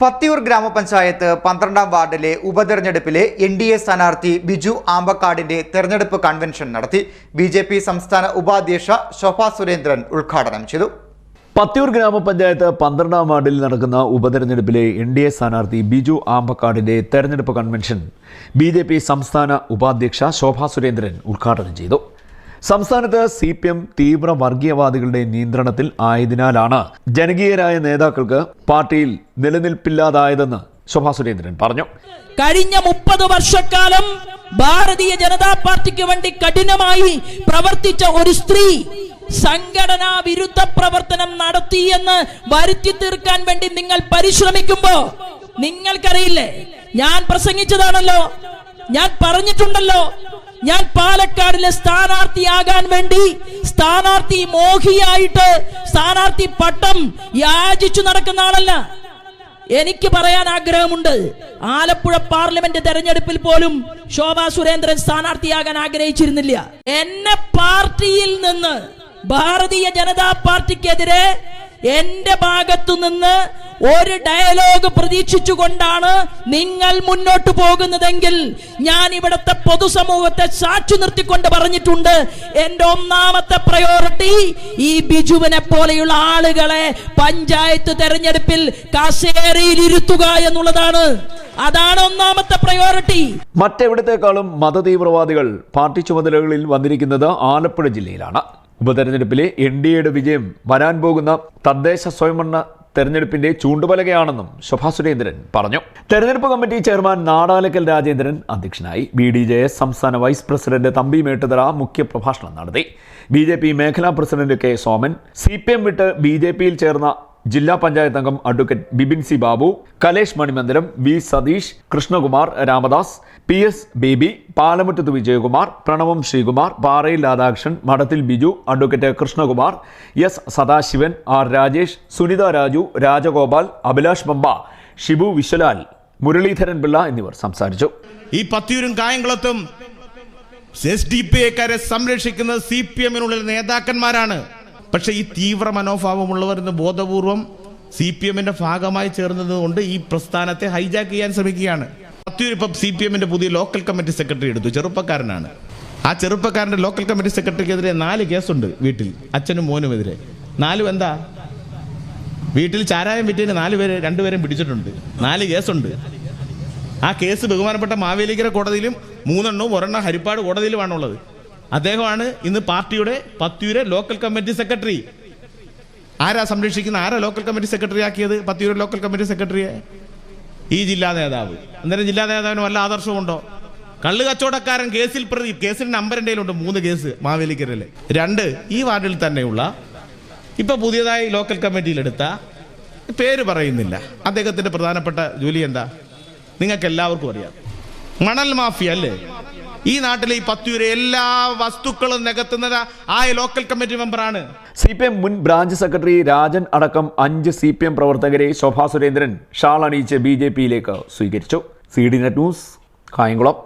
പത്തിയൂർ ഗ്രാമപഞ്ചായത്ത് 12ാം വാർഡിലെ ഉപതെരഞ്ഞെടുപ്പിലെ NDA സ്ഥാനാർത്ഥി ബിജു ആമ്പക്കാടിന്റെ തെരഞ്ഞെടുപ്പ് കൺവെൻഷൻ നടത്തി. BJP സംസ്ഥാന ഉപാധ്യക്ഷ ശോഭാ സുരേന്ദ്രൻ ഉദ്ഘാടനം ചെയ്തു. പത്തിയൂർ ഗ്രാമപഞ്ചായത്ത് 12ാം വാർഡിൽ നടക്കുന്ന ഉപതെരഞ്ഞെടുപ്പിലെ NDA സ്ഥാനാർത്ഥി ബിജു ആമ്പക്കാടിന്റെ തെരഞ്ഞെടുപ്പ് കൺവെൻഷൻ BJP സംസ്ഥാന ഉപാധ്യക്ഷ ശോഭാ സുരേന്ദ്രൻ ഉദ്ഘാടനം ചെയ്തു. സംസ്ഥാനത്ത് CPM തീവ്ര വർഗീയവാദികളുടെ നിയന്ത്രണത്തിൽ ആയതിനാലാണ് ജനകീയരായ നേതാക്കൾക്ക് പാർട്ടിയിൽ നിലനിൽപ്പില്ലാതായതെന്ന് ശോഭാ സുരേന്ദ്രൻ പറഞ്ഞു. കഴിഞ്ഞ 30 വർഷക്കാലം ഭാരതീയ ജനതാ പാർട്ടിക്ക് വേണ്ടി കഠിനമായി പ്രവർത്തിച്ച ഒരു സ്ത്രീ സംഘടനാ വിരുദ്ധ പ്രവർത്തനം നടത്തിയെന്ന് വരുത്തി തീർക്കാൻ വേണ്ടി നിങ്ങൾ പരിശ്രമിക്കുമ്പോ നിങ്ങൾക്കറിയില്ലേ, ഞാൻ പ്രസംഗിച്ചതാണല്ലോ, ഞാൻ പറഞ്ഞിട്ടുണ്ടല്ലോ, ഞാൻ പാലക്കാടിലെ സ്ഥാനാർത്ഥിയാകാൻ വേണ്ടി സ്ഥാനാർത്ഥി മോഹിയായിട്ട് സ്ഥാനാർത്ഥി പട്ടം യാചിച്ചു നടക്കുന്ന ആളല്ല. എനിക്ക് പറയാൻ ആഗ്രഹമുണ്ട്, ആലപ്പുഴ പാർലമെന്റ് തെരഞ്ഞെടുപ്പിൽ പോലും ശോഭാ സുരേന്ദ്രൻ സ്ഥാനാർത്ഥിയാകാൻ ആഗ്രഹിച്ചിരുന്നില്ല. എന്നെ പാർട്ടിയിൽ നിന്ന് ഭാരതീയ ജനതാ പാർട്ടിക്കെതിരെ എന്റെ ഭാഗത്തു നിന്ന് ഒരു ഡയലോഗ് പ്രതീക്ഷിച്ചുകൊണ്ടാണ് നിങ്ങൾ മുന്നോട്ട് പോകുന്നതെങ്കിൽ ഞാൻ ഇവിടുത്തെ പൊതുസമൂഹത്തെ സാക്ഷി നിർത്തിക്കൊണ്ട് പറഞ്ഞിട്ടുണ്ട്, എന്റെ ഒന്നാമത്തെ പ്രയോറിറ്റി ഈ ബിജുവിനെ പോലെയുള്ള ആളുകളെ പഞ്ചായത്ത് തെരഞ്ഞെടുപ്പിൽ കസേരയിൽ ഇരുത്തുക എന്നുള്ളതാണ്. അതാണ് ഒന്നാമത്തെ പ്രയോറിറ്റി. മറ്റെവിടത്തെക്കാളും മതതീവ്രവാദികൾ പാർട്ടി ചുമതലകളിൽ വന്നിരിക്കുന്നത് ആലപ്പുഴ ജില്ലയിലാണ്. ഉപതെരഞ്ഞെടുപ്പിലെ NDAയുടെ വിജയം വരാൻ പോകുന്ന തദ്ദേശ സ്വയംഭരണ തെരഞ്ഞെടുപ്പിന്റെ ചൂണ്ടുപലകയാണെന്നും ശോഭാ സുരേന്ദ്രൻ പറഞ്ഞു. തെരഞ്ഞെടുപ്പ് കമ്മിറ്റി ചെയർമാൻ നാടാലക്കൽ രാജേന്ദ്രൻ അധ്യക്ഷനായി. BDJS സംസ്ഥാന വൈസ് പ്രസിഡന്റ് തമ്പി മേട്ടുതറ മുഖ്യപ്രഭാഷണം നടത്തി. BJP മേഖലാ പ്രസിഡന്റ് K സോമൻ, CPM വിട്ട് BJPയിൽ ചേർന്ന ജില്ലാ പഞ്ചായത്ത് അംഗം advocate Bibin C Babu, Kalesh Manimandiram, V Satheesh, Krishnakumar Ramadas, PS Baby, Palamuttath Vijayakumar, Pranavam Sreekumar, Parayil Radhakrishnan, Madathil Biju, advocate Krishnakumar, S Sadasivan, R Rajesh, Sunitha Raju, Rajagopal, Abhilash Pampa, Shibu Vishwalal, Muraleedharan Pillai എന്നിവർ സംസാരിച്ചു. ഈ പത്തിയൂരും കായംകുളത്തും SDPക്കാരെ സംരക്ഷിക്കുന്നത് CPMനുള്ള നേതാക്കന്മാരാണ്. പക്ഷെ ഈ തീവ്ര മനോഭാവമുള്ളവർ ഇന്ന് ബോധപൂർവം CPMന്റെ ഭാഗമായി ചേർന്നതുകൊണ്ട് ഈ പ്രസ്ഥാനത്തെ ഹൈജാക്ക് ചെയ്യാൻ ശ്രമിക്കുകയാണ്. പത്തിയൂർ ഇപ്പം CPMന്റെ പുതിയ ലോക്കൽ കമ്മിറ്റി സെക്രട്ടറി എടുത്തു, ചെറുപ്പക്കാരനാണ്. ആ ചെറുപ്പക്കാരന്റെ ലോക്കൽ കമ്മിറ്റി സെക്രട്ടറിക്കെതിരെ 4 കേസുണ്ട് വീട്ടിൽ, അച്ഛനും മോനുമെതിരെ. 4 എന്താ? വീട്ടിൽ ചാരായം വിറ്റതിന് 2 പേരെയും പിടിച്ചിട്ടുണ്ട്, 4 കേസുണ്ട്. ആ കേസ് ബഹുമാനപ്പെട്ട മാവേലിക്കര കോടതിയിലും 3 എണ്ണവും 1 ഹരിപ്പാട് കോടതിയിലുമാണുള്ളത്. അദ്ദേഹമാണ് ഇന്ന് പാർട്ടിയുടെ പത്തിയൂരെ ലോക്കൽ കമ്മിറ്റി സെക്രട്ടറി. ആരാ സംരക്ഷിക്കുന്ന, ആരാ ലോക്കൽ കമ്മിറ്റി സെക്രട്ടറി ആക്കിയത്? പത്തിയൂർ ലോക്കൽ കമ്മിറ്റി സെക്രട്ടറിയെ ഈ ജില്ലാ നേതാവ്. അന്നേരം ജില്ലാ നേതാവിന് വല്ല ആദർശമുണ്ടോ? കള്ള് കച്ചവടക്കാരൻ കേസിൽ പ്രതി, കേസിൽ നമ്പർ എൻ്റെ കയ്യിലുണ്ട്, 3 കേസ് മാവേലിക്കരയിലെ. 2 ഈ വാർഡിൽ തന്നെയുള്ള ഇപ്പൊ പുതിയതായി ലോക്കൽ കമ്മിറ്റിയിലെടുത്ത, പേര് പറയുന്നില്ല, അദ്ദേഹത്തിന്റെ പ്രധാനപ്പെട്ട ജോലി എന്താ നിങ്ങൾക്ക് എല്ലാവർക്കും അറിയാം, മണൽ മാഫിയ അല്ലേ? ഈ നാട്ടിലെ ഈ പത്തിയൂരെ എല്ലാ വസ്തുക്കളും നികത്തുന്നത് ആ ലോക്കൽ കമ്മിറ്റി മെമ്പറാണ്. CPM മുൻ ബ്രാഞ്ച് സെക്രട്ടറി രാജൻ അടക്കം 5 CPM പ്രവർത്തകരെ ശോഭാ സുരേന്ദ്രൻ ഷാൾ അണിയിച്ച് BJPയിലേക്ക് സ്വീകരിച്ചു. CDNet news, Kayamkulam.